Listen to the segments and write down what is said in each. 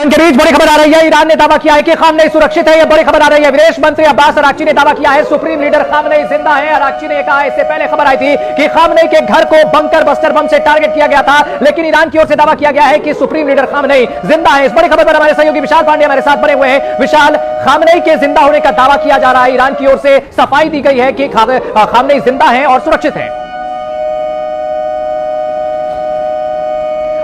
Iran के बीच बड़ी खबर आ रही है। ईरान ने दावा किया है कि खामनेई सुरक्षित है। यह बड़ी खबर आ रही है। विदेश मंत्री अब्बास अराक्ची ने दावा किया है सुप्रीम लीडर खामनेई जिंदा है। अराक्ची ने कहा, इससे पहले खबर आई थी कि खामनेई के घर को बंकर बस्टर बम से टारगेट किया गया था, लेकिन ईरान की ओर से दावा किया गया है कि सुप्रीम लीडर खामनेई जिंदा है। इस बड़ी खबर पर हमारे सहयोगी विशाल पांडे हमारे साथ बने हुए हैं। विशाल, खामनेई के जिंदा होने का दावा किया जा रहा है। ईरान की ओर से सफाई दी गई है कि खामनेई जिंदा है और सुरक्षित है।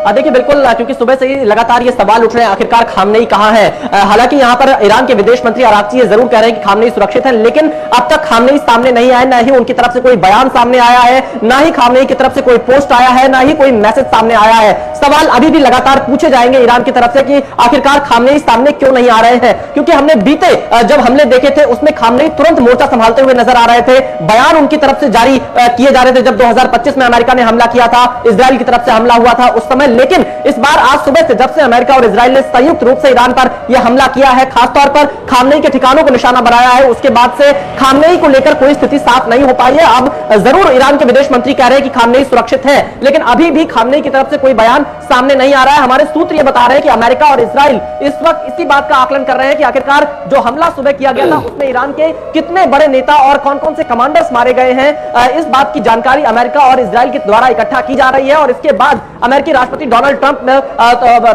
देखिए, बिल्कुल, क्योंकि सुबह से ही लगातार ये सवाल उठ रहे हैं आखिरकार खामनेई कहां है। हालांकि यहां पर ईरान के विदेश मंत्री अराक्ची ये जरूर कह रहे हैं कि खामनेई सुरक्षित है, लेकिन अब तक खामनेई सामने नहीं आया, ना ही उनकी तरफ से कोई बयान सामने आया है, ना ही खामनेई की तरफ से कोई पोस्ट आया है, ना ही कोई मैसेज सामने आया है। सवाल अभी भी लगातार पूछे जाएंगे ईरान की तरफ से कि आखिरकार खामनेई सामने क्यों नहीं आ रहे हैं, क्योंकि हमने बीते जब हमले देखे थे उसमें खामनेई तुरंत मोर्चा संभालते हुए नजर आ रहे थे। बयान उनकी तरफ से जारी किए जा रहे थे जब 2025 में अमेरिका ने हमला किया था, इजराइल की तरफ से हमला हुआ था उस समय। लेकिन इस बार आज सुबह से जब से अमेरिका और इजराइल ने संयुक्त रूप से ईरान पर यह हमला किया है, खासतौर पर खामनेई के ठिकानों को निशाना बनाया है, उसके बाद से खामनेई को लेकर कोई स्थिति साफ नहीं हो पाई है। अब जरूर ईरान के विदेश मंत्री कह रहे हैं कि खामनेई सुरक्षित है, लेकिन अभी भी खामनेई की तरफ से कोई बयान सामने नहीं आ रहा है। हमारे सूत्र यह बता रहे हैं कि अमेरिका और इजराइल इस वक्त इसी बात का आकलन कर रहे हैं कि आखिरकार जो हमला सुबह किया गया था उसमें ईरान के कितने बड़े नेता और कौन कौन से कमांडर्स मारे गए हैं। इस बात की जानकारी अमेरिका और इजराइल के द्वारा इकट्ठा की जा रही है और इसके बाद अमेरिकी राष्ट्रपति डोनाल्ड ट्रंप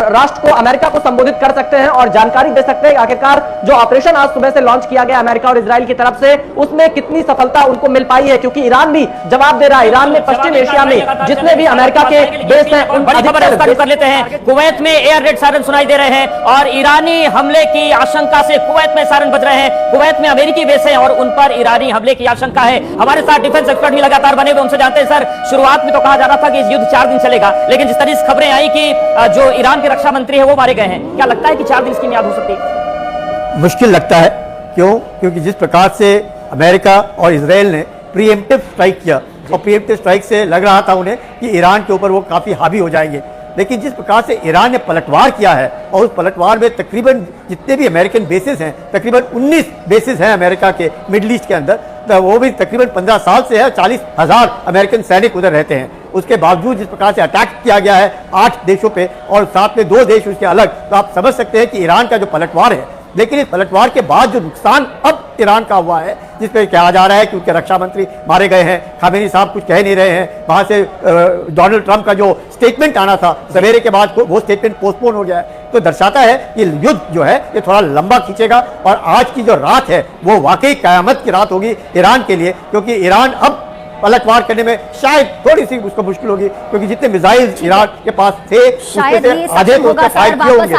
राष्ट्र को, अमेरिका को संबोधित कर सकते हैं और जानकारी दे सकते हैं आखिरकार जो ऑपरेशन आज सुबह से लॉन्च किया गया अमेरिका और इजराइल की तरफ से उसमें कितनी सफलता उनको मिल पाई है, क्योंकि ईरान भी जवाब दे रहा है। ईरान ने पश्चिम एशिया में जितने भी अमेरिका के बेस हैं उन बड़ी खबर कर लेते हैं। कुवैत में एयर रेड सायरन सुनाई दे रहे हैं और ईरानी हमले की आशंका से कुवैत में सायरन बज रहे हैं। कुवैत में अमेरिकी बेस है और उन पर ईरानी हमले की आशंका है। हमारे साथ डिफेंस एक्सपर्ट भी लगातार बने हुए, उनसे जानते हैं। सर, शुरुआत में तो कहा जा रहा था कि इस युद्ध 4 दिन चलेगा, लेकिन जिस तरह से खबरें आई कि जो ईरान के रक्षा मंत्री है वो मारे गए हैं, क्या लगता है कि 4 दिन इसकी मियाद हो सकती है? मुश्किल लगता है। क्योंकि जिस प्रकार से अमेरिका और इजराइल ने प्रीएम्प्टिव स्ट्राइक किया और प्रीएम्प्टिव स्ट्राइक से लग रहा था उन्हें कि ईरान के ऊपर वो काफी हावी हो जाएंगे, लेकिन जिस प्रकार से ईरान ने पलटवार किया है और उस पलटवार में तकरीबन जितने भी अमेरिकन बेसिस हैं, तकरीबन 19 बेसिस हैं अमेरिका के मिडिल ईस्ट के अंदर, तो वो भी तकरीबन 15 साल से है, 40,000 अमेरिकन सैनिक उधर रहते हैं। उसके बावजूद जिस प्रकार से अटैक किया गया है 8 देशों पे और साथ में 2 देश उसके अलग, तो आप समझ सकते हैं कि ईरान का जो पलटवार है। लेकिन इस पलटवार के बाद जो नुकसान अब ईरान का हुआ है, जिस पर कहा जा रहा है कि उनके रक्षा मंत्री मारे गए हैं, खामेनी साहब कुछ कह नहीं रहे हैं, वहां से डोनाल्ड ट्रंप का जो स्टेटमेंट आना था सवेरे के बाद वो स्टेटमेंट पोस्टपोन हो गया है, तो दर्शाता है कि युद्ध जो है ये थोड़ा लंबा खींचेगा और आज की जो रात है वो वाकई कयामत की रात होगी ईरान के लिए, क्योंकि ईरान अब पलटवार करने में शायद थोड़ी सी उसको मुश्किल होगी, क्योंकि जितने मिसाइल ईरान के पास थे उसमें से आधे तो फायर किए होंगे।